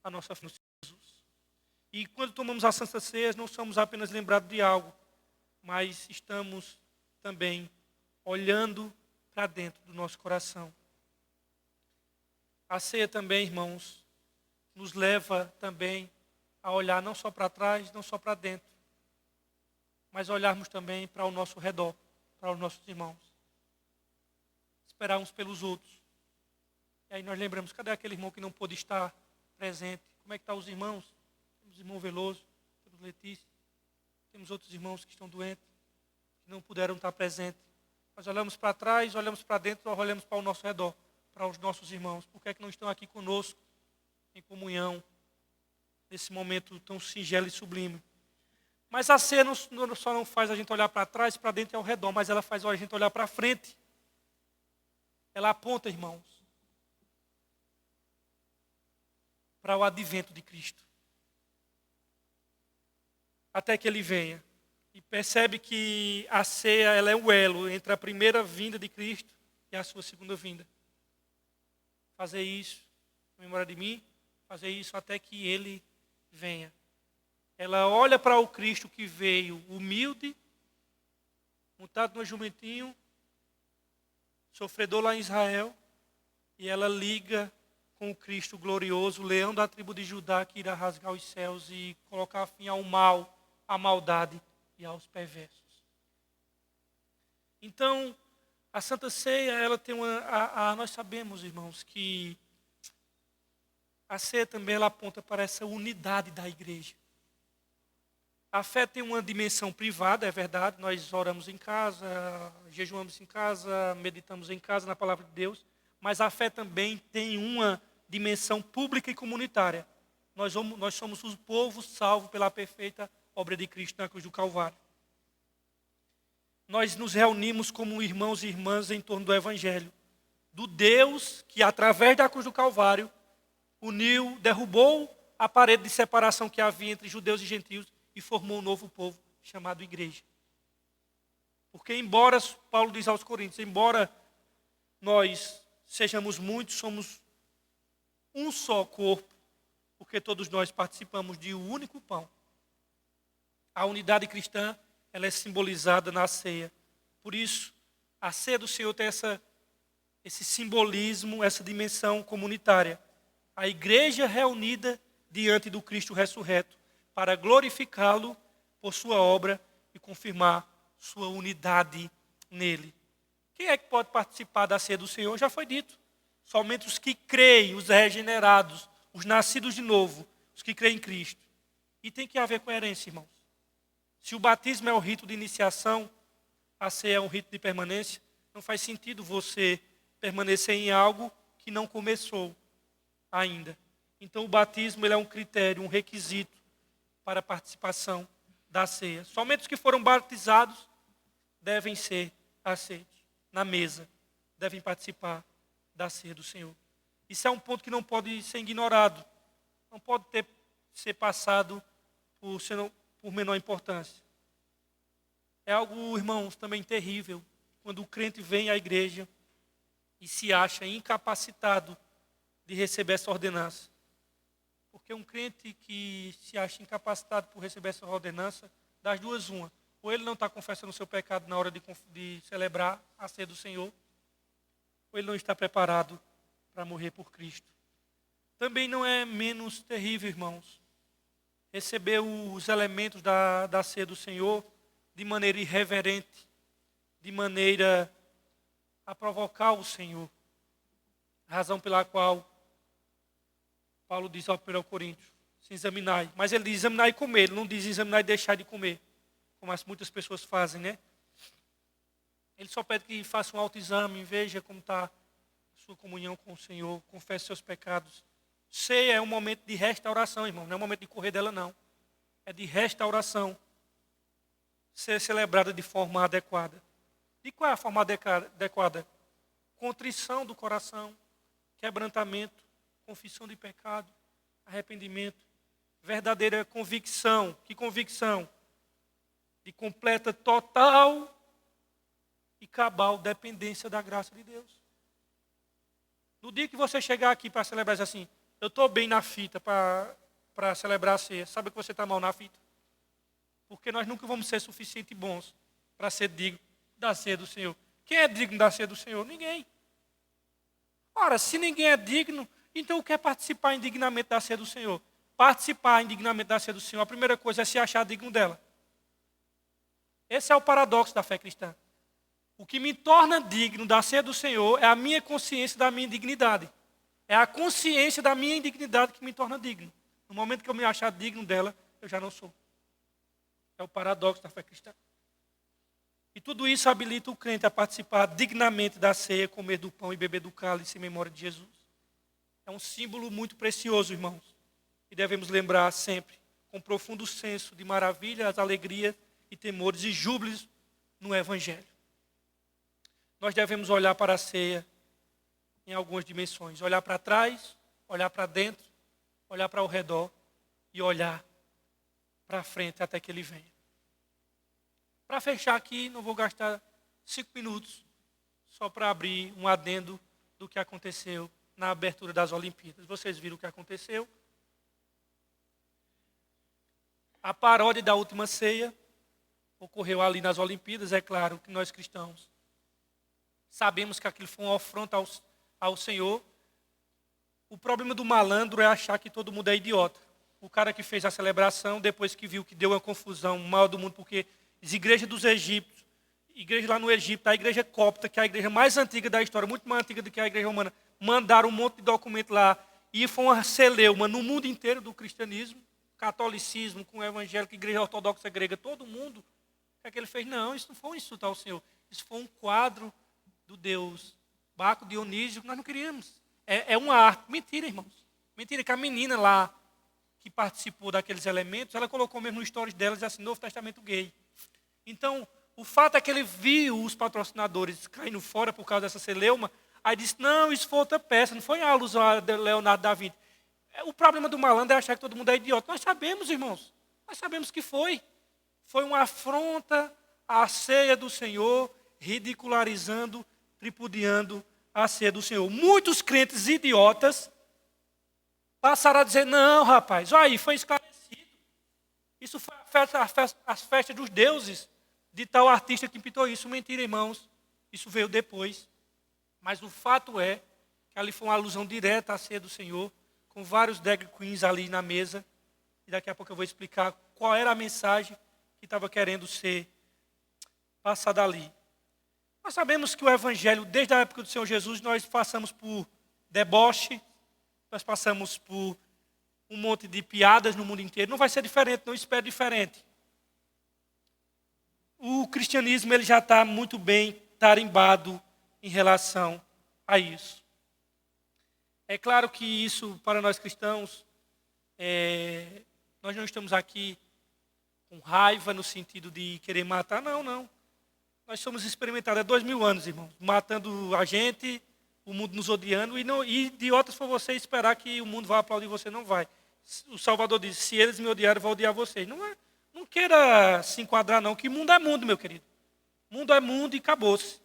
a nossa fé no Senhor Jesus. E quando tomamos a Santa Ceia, não somos apenas lembrados de algo, mas estamos também olhando para dentro do nosso coração. A ceia também, irmãos, nos leva também a olhar não só para trás, não só para dentro, mas olharmos também para o nosso redor, para os nossos irmãos. Esperar uns pelos outros. E aí nós lembramos, cadê aquele irmão que não pôde estar presente? Como é que estão os irmãos? Temos o irmão Veloso, temos Letícia, temos outros irmãos que estão doentes, que não puderam estar presentes. Nós olhamos para trás, olhamos para dentro, nós olhamos para o nosso redor, para os nossos irmãos. Por que é que não estão aqui conosco, em comunhão, nesse momento tão singelo e sublime? Mas a ceia só não faz a gente olhar para trás, para dentro e ao redor, mas ela faz a gente olhar para frente. Ela aponta, irmãos, para o advento de Cristo. Até que ele venha. E percebe que a ceia ela é o elo entre a primeira vinda de Cristo e a sua segunda vinda. Fazer isso, em memória de mim, fazer isso até que ele venha. Ela olha para o Cristo que veio humilde, montado no jumentinho, sofredor lá em Israel, e ela liga com o Cristo glorioso, o leão da tribo de Judá, que irá rasgar os céus e colocar fim ao mal, à maldade e aos perversos. Então, a Santa Ceia, ela tem nós sabemos, irmãos, que a ceia também ela aponta para essa unidade da igreja. A fé tem uma dimensão privada, é verdade. Nós oramos em casa, jejuamos em casa, meditamos em casa na palavra de Deus. Mas a fé também tem uma dimensão pública e comunitária. Nós somos o povo salvo pela perfeita obra de Cristo na cruz do Calvário. Nós nos reunimos como irmãos e irmãs em torno do Evangelho. Do Deus que, através da cruz do Calvário, uniu, derrubou a parede de separação que havia entre judeus e gentios e formou um novo povo chamado igreja. Porque embora, Paulo diz aos Coríntios, embora nós sejamos muitos, somos um só corpo, porque todos nós participamos de um único pão. A unidade cristã, ela é simbolizada na ceia. Por isso, a ceia do Senhor tem esse simbolismo, essa dimensão comunitária. A igreja reunida diante do Cristo ressurreto, para glorificá-lo por sua obra e confirmar sua unidade nele. Quem é que pode participar da ceia do Senhor? Já foi dito. Somente os que creem, os regenerados, os nascidos de novo, os que creem em Cristo. E tem que haver coerência, irmãos. Se o batismo é um rito de iniciação, a ceia é um rito de permanência, não faz sentido você permanecer em algo que não começou ainda. Então o batismo ele é um critério, um requisito para a participação da ceia. Somente os que foram batizados devem ser aceitos na mesa, devem participar da ceia do Senhor. Isso é um ponto que não pode ser ignorado, não pode ser passado por menor importância. É algo, irmãos, também terrível, quando o crente vem à igreja e se acha incapacitado de receber essa ordenança. Porque um crente que se acha incapacitado por receber essa ordenança, das duas uma. Ou ele não está confessando o seu pecado na hora de celebrar a ceia do Senhor, ou ele não está preparado para morrer por Cristo. Também não é menos terrível, irmãos, receber os elementos da ceia do Senhor de maneira irreverente, de maneira a provocar o Senhor. A razão pela qual Paulo diz ao 1 Coríntios, se examinai. Mas ele diz examinar e comer, ele não diz examinar e deixar de comer, como muitas pessoas fazem, né? Ele só pede que faça um autoexame, veja como está a sua comunhão com o Senhor, confesse seus pecados. Ceia é um momento de restauração, irmão, não é um momento de correr dela, não. É de restauração. Ser celebrada de forma adequada. E qual é a forma adequada? Contrição do coração, quebrantamento, confissão de pecado, arrependimento, verdadeira convicção. Que convicção? De completa, total e cabal dependência da graça de Deus. No dia que você chegar aqui para celebrar isso assim, eu estou bem na fita para celebrar a ceia, sabe que você está mal na fita? Porque nós nunca vamos ser suficientemente bons para ser dignos da ceia do Senhor. Quem é digno da ceia do Senhor? Ninguém. Ora, se ninguém é digno, então o que é participar indignamente da ceia do Senhor? Participar indignamente da ceia do Senhor, a primeira coisa é se achar digno dela. Esse é o paradoxo da fé cristã. O que me torna digno da ceia do Senhor é a minha consciência da minha indignidade. É a consciência da minha indignidade que me torna digno. No momento que eu me achar digno dela, eu já não sou. É o paradoxo da fé cristã. E tudo isso habilita o crente a participar dignamente da ceia, comer do pão e beber do cálice em memória de Jesus. É um símbolo muito precioso, irmãos. E devemos lembrar sempre, com profundo senso de maravilhas, alegrias e temores e júbilos no Evangelho. Nós devemos olhar para a ceia em algumas dimensões. Olhar para trás, olhar para dentro, olhar para o redor e olhar para frente até que ele venha. Para fechar aqui, não vou gastar 5 minutos só para abrir um adendo do que aconteceu na abertura das Olimpíadas. Vocês viram o que aconteceu? A paródia da última ceia ocorreu ali nas Olimpíadas. É claro que nós cristãos sabemos que aquilo foi uma afronta ao Senhor. O problema do malandro é achar que todo mundo é idiota. O cara que fez a celebração, depois que viu que deu uma confusão maior do mundo, porque as igrejas dos egípcios, igreja lá no Egito, a igreja copta, que é a igreja mais antiga da história, muito mais antiga do que a igreja romana, mandaram um monte de documento lá, e foi uma celeuma no mundo inteiro do cristianismo, catolicismo, com o evangélico, igreja ortodoxa grega, todo mundo, o que é que ele fez? Não, isso não foi um insulto ao Senhor. Isso foi um quadro do Deus Baco, Dionísio, que nós não queríamos. É uma arte. Mentira, irmãos. Mentira, que a menina lá, que participou daqueles elementos, ela colocou mesmo no stories dela, e assim, Novo Testamento gay. Então, o fato é que ele viu os patrocinadores caindo fora por causa dessa celeuma, aí disse, não, isso foi outra peça, não foi a alusão a Leonardo da Vinci. O problema do malandro é achar que todo mundo é idiota. Nós sabemos, irmãos, nós sabemos que foi. Foi uma afronta à ceia do Senhor, ridicularizando, tripudiando a ceia do Senhor. Muitos crentes idiotas passaram a dizer, não, rapaz, olha aí, foi esclarecido. Isso foi as festas dos deuses de tal artista que pintou isso. Mentira, irmãos, isso veio depois. Mas o fato é que ali foi uma alusão direta à ceia do Senhor, com vários drag queens ali na mesa. E daqui a pouco eu vou explicar qual era a mensagem que estava querendo ser passada ali. Nós sabemos que o Evangelho, desde a época do Senhor Jesus, nós passamos por deboche, nós passamos por um monte de piadas no mundo inteiro. Não vai ser diferente, não espere diferente. O cristianismo ele já está muito bem tarimbado em relação a isso. É claro que isso, para nós cristãos, nós não estamos aqui com raiva no sentido de querer matar, não. Nós somos experimentados há 2000 anos, irmãos, matando a gente, o mundo nos odiando, e idiotas for você esperar que o mundo vá aplaudir você, não vai. O Salvador diz, se eles me odiarem, eu vou odiar vocês. Não queira se enquadrar, não, que mundo é mundo, meu querido. Mundo é mundo e acabou-se.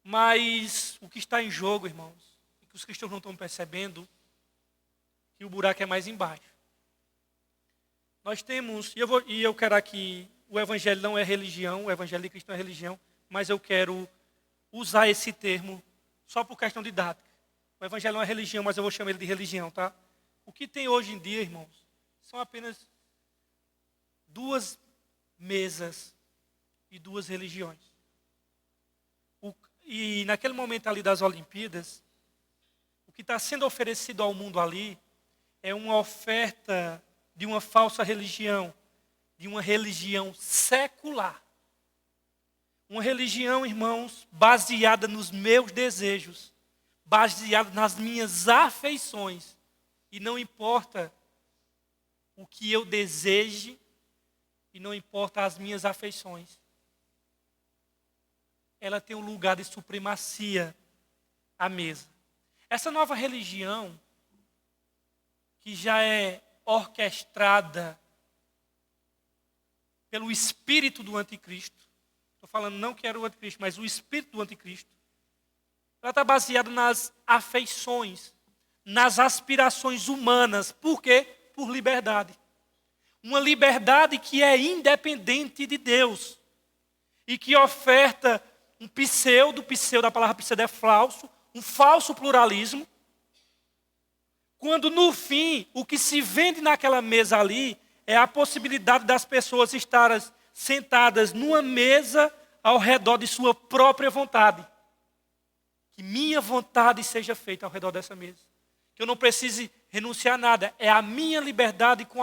Mas o que está em jogo, irmãos, e que os cristãos não estão percebendo, que o buraco é mais embaixo. Nós temos, e eu quero aqui, o evangelho não é religião, o evangelho de Cristo não é religião, mas eu quero usar esse termo só por questão didática. O evangelho não é religião, mas eu vou chamar ele de religião, tá? O que tem hoje em dia, irmãos, são apenas 2 mesas e 2 religiões. E naquele momento ali das Olimpíadas, o que está sendo oferecido ao mundo ali é uma oferta de uma falsa religião, de uma religião secular. Uma religião, irmãos, baseada nos meus desejos, baseada nas minhas afeições. E não importa o que eu deseje, e não importa as minhas afeições. Ela tem um lugar de supremacia à mesa. Essa nova religião, que já é orquestrada pelo espírito do anticristo, estou falando não que era o anticristo, mas o espírito do anticristo, ela está baseada nas afeições, nas aspirações humanas. Por quê? Por liberdade. Uma liberdade que é independente de Deus e que oferta um pseudo, a palavra pseudo é falso, um falso pluralismo, quando no fim o que se vende naquela mesa ali é a possibilidade das pessoas estarem sentadas numa mesa ao redor de sua própria vontade. Que minha vontade seja feita ao redor dessa mesa. Que eu não precise renunciar a nada. É a minha liberdade com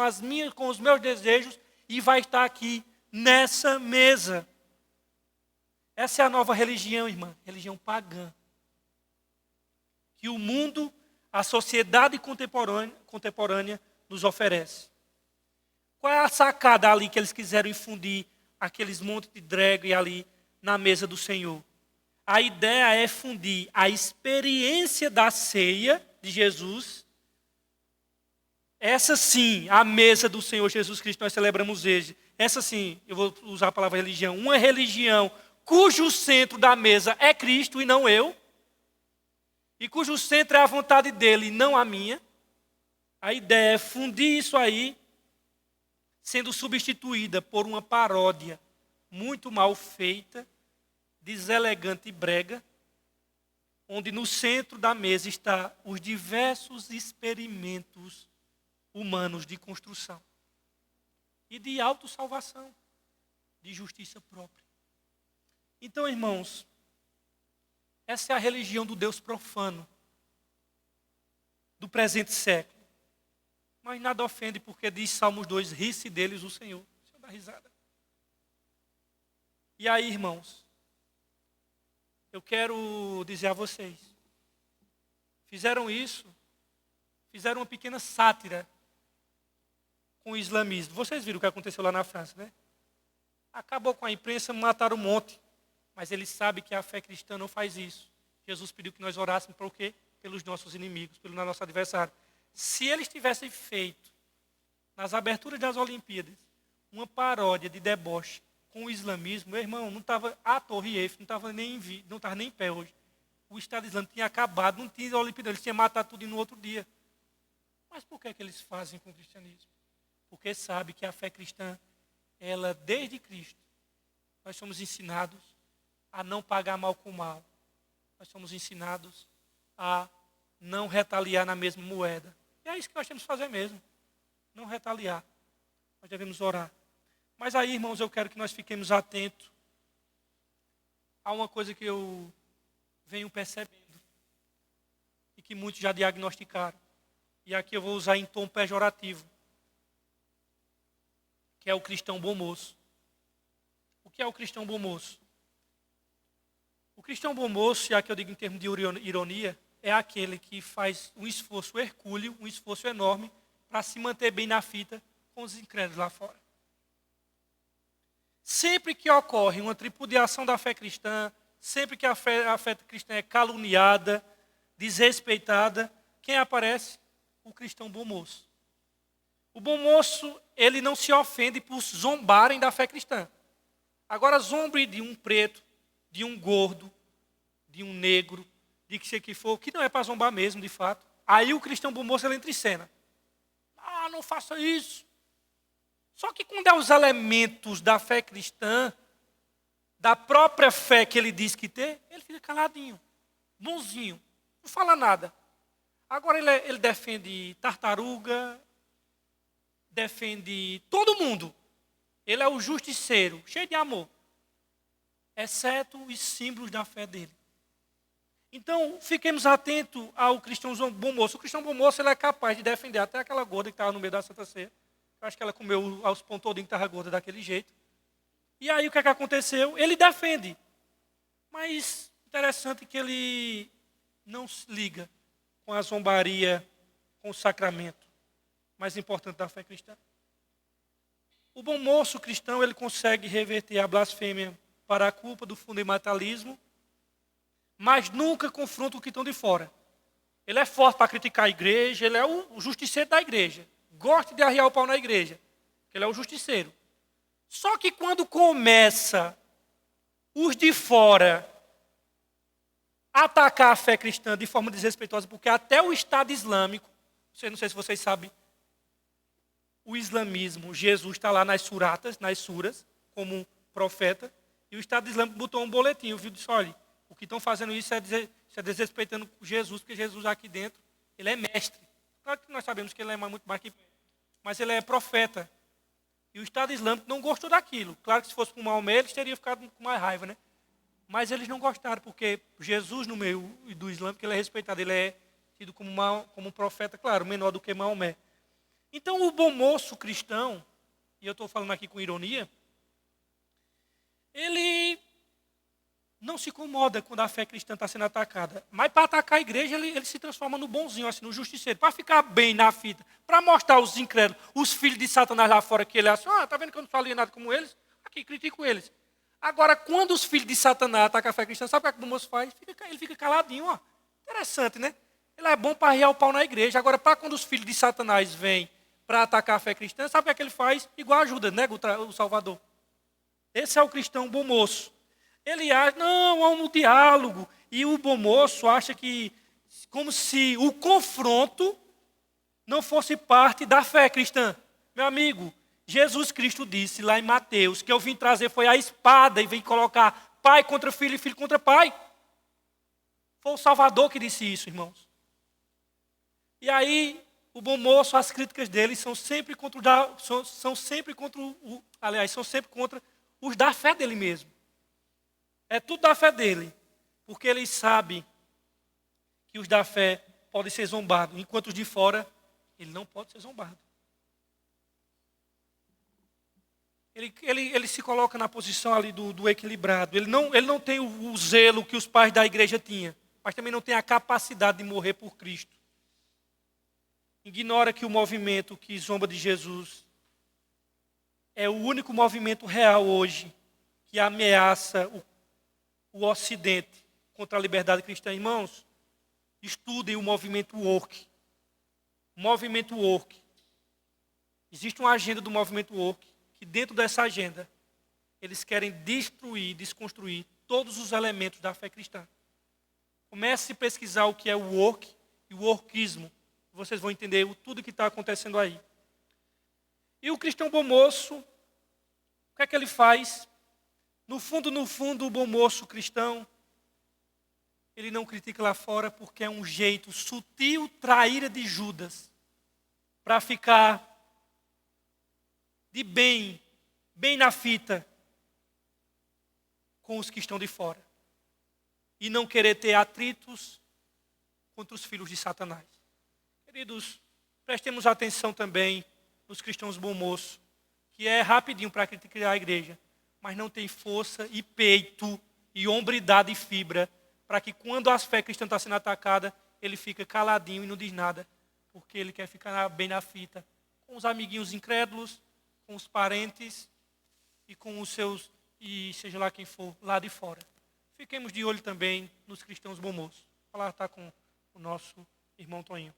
os meus desejos e vai estar aqui nessa mesa. Essa é a nova religião, irmã. Religião pagã. Que o mundo, a sociedade contemporânea nos oferece. Qual é a sacada ali que eles quiseram infundir aqueles montes de drag ali na mesa do Senhor? A ideia é fundir a experiência da ceia de Jesus. Essa sim, a mesa do Senhor Jesus Cristo, nós celebramos hoje. Essa sim, eu vou usar a palavra religião. Uma religião cujo centro da mesa é Cristo e não eu. E cujo centro é a vontade dele e não a minha. A ideia é fundir isso aí, sendo substituída por uma paródia muito mal feita, deselegante e brega, onde no centro da mesa está os diversos experimentos humanos de construção e de autossalvação, de justiça própria. Então, irmãos, essa é a religião do Deus profano do presente século. Mas nada ofende, porque diz Salmos 2, ri-se deles o Senhor. O Senhor dá risada. E aí, irmãos, eu quero dizer a vocês, fizeram isso, fizeram uma pequena sátira com o islamismo. Vocês viram o que aconteceu lá na França, né? Acabou com a imprensa, mataram um monte. Mas eles sabem que a fé cristã não faz isso. Jesus pediu que nós orássemos por quê? Pelos nossos inimigos, pelo nosso adversário. Se eles tivessem feito, nas aberturas das Olimpíadas, uma paródia de deboche com o islamismo, meu irmão, não estava a Torre Eiffel, não estava nem em pé hoje. O Estado Islâmico tinha acabado, não tinha Olimpíada, eles tinham matado tudo no outro dia. Mas por que eles fazem com o cristianismo? Porque sabe que a fé cristã, ela, desde Cristo, nós somos ensinados a não pagar mal com mal. Nós somos ensinados a não retaliar na mesma moeda. E é isso que nós temos que fazer mesmo. Não retaliar. Nós devemos orar. Mas aí, irmãos, eu quero que nós fiquemos atentos a uma coisa que eu venho percebendo e que muitos já diagnosticaram. E aqui eu vou usar em tom pejorativo, que é o cristão bom moço. O que é o cristão bom moço? O cristão bom moço, e aqui eu digo em termos de ironia, é aquele que faz um esforço hercúleo, um esforço enorme, para se manter bem na fita com os incrédulos lá fora. Sempre que ocorre uma tripudiação da fé cristã, sempre que a fé cristã é caluniada, desrespeitada, quem aparece? O cristão bom moço. O bom moço, ele não se ofende por zombarem da fé cristã. Agora, zombre de um preto, de um gordo, de um negro, de que for, que não é para zombar mesmo, de fato. Aí o cristão bom moço, ele entra em cena. Ah, não faça isso. Só que quando é os elementos da fé cristã, da própria fé que ele diz que tem, ele fica caladinho, bonzinho, não fala nada. Agora ele defende tartaruga, defende todo mundo. Ele é o justiceiro, cheio de amor, exceto os símbolos da fé dele. Então, fiquemos atentos ao cristão bom moço. O cristão bom moço, ele é capaz de defender até aquela gorda que estava no meio da Santa Ceia. Eu acho que ela comeu aos pontodinhos que estava gorda daquele jeito. E aí, o que aconteceu? Ele defende. Mas, interessante que ele não se liga com a zombaria, com o sacramento mais importante da fé cristã. O bom moço cristão, ele consegue reverter a blasfêmia para a culpa do fundamentalismo, mas nunca confronta o que estão de fora. Ele é forte para criticar a igreja, ele é o justiceiro da igreja. Gosta de arriar o pau na igreja, ele é o justiceiro. Só que quando começa os de fora a atacar a fé cristã de forma desrespeitosa, porque até o Estado Islâmico, não sei se vocês sabem, o islamismo, Jesus está lá nas suras, como um profeta, e o Estado Islâmico botou um boletim, viu, disse, olha, o que estão fazendo isso é desrespeitando Jesus, porque Jesus aqui dentro, ele é mestre. Claro que nós sabemos que ele é muito mais que mas ele é profeta. E o Estado Islâmico não gostou daquilo. Claro que se fosse com Maomé, eles teriam ficado com mais raiva, né? Mas eles não gostaram, porque Jesus, no meio do Islâmico, ele é respeitado. Ele é tido como um profeta, claro, menor do que Maomé. Então, o bom moço cristão, e eu estou falando aqui com ironia, ele não se incomoda quando a fé cristã está sendo atacada. Mas para atacar a igreja, ele se transforma no bonzinho, assim, no justiceiro. Para ficar bem na fita, para mostrar aos incrédulos, os filhos de Satanás lá fora, que ele é assim, está vendo que eu não falei nada como eles? Aqui, critico eles. Agora, quando os filhos de Satanás atacam a fé cristã, sabe o que o moço faz? Ele fica caladinho, ó. Interessante, né? Ele é bom para arriar o pau na igreja. Agora, para quando os filhos de Satanás vêm para atacar a fé cristã, sabe o que ele faz? Igual ajuda, nega o Salvador. Esse é o cristão bom moço. Ele acha, não, há um diálogo. E o bom moço acha que, como se o confronto não fosse parte da fé cristã. Meu amigo, Jesus Cristo disse lá em Mateus que eu vim trazer foi a espada e vim colocar pai contra filho e filho contra pai. Foi o Salvador que disse isso, irmãos. E aí, o bom moço, as críticas dele são sempre contra os da fé dele mesmo. É tudo da fé dele, porque ele sabe que os da fé podem ser zombados, enquanto os de fora ele não pode ser zombado. Ele se coloca na posição ali do equilibrado. Ele não tem o zelo que os pais da igreja tinham, mas também não tem a capacidade de morrer por Cristo. Ignora que o movimento que zomba de Jesus é o único movimento real hoje que ameaça o Ocidente contra a liberdade cristã. Irmãos, estudem o movimento woke. O movimento woke. Existe uma agenda do movimento woke, que dentro dessa agenda, eles querem destruir, desconstruir todos os elementos da fé cristã. Comece a pesquisar o que é o woke e o wokeismo. Vocês vão entender tudo que está acontecendo aí. E o cristão bom moço, o que é que ele faz? No fundo, o bom moço cristão, ele não critica lá fora porque é um jeito sutil, traíra de Judas, para ficar de bem na fita com os que estão de fora. E não querer ter atritos contra os filhos de Satanás. Queridos, prestemos atenção também nos cristãos bom moço, que é rapidinho para criticar a igreja, mas não tem força e peito e hombridade e fibra para que quando a fé cristã está sendo atacada, ele fica caladinho e não diz nada, porque ele quer ficar bem na fita com os amiguinhos incrédulos, com os parentes e com os seus, e seja lá quem for, lá de fora. Fiquemos de olho também nos cristãos bom moços. A palavra está com o nosso irmão Toninho.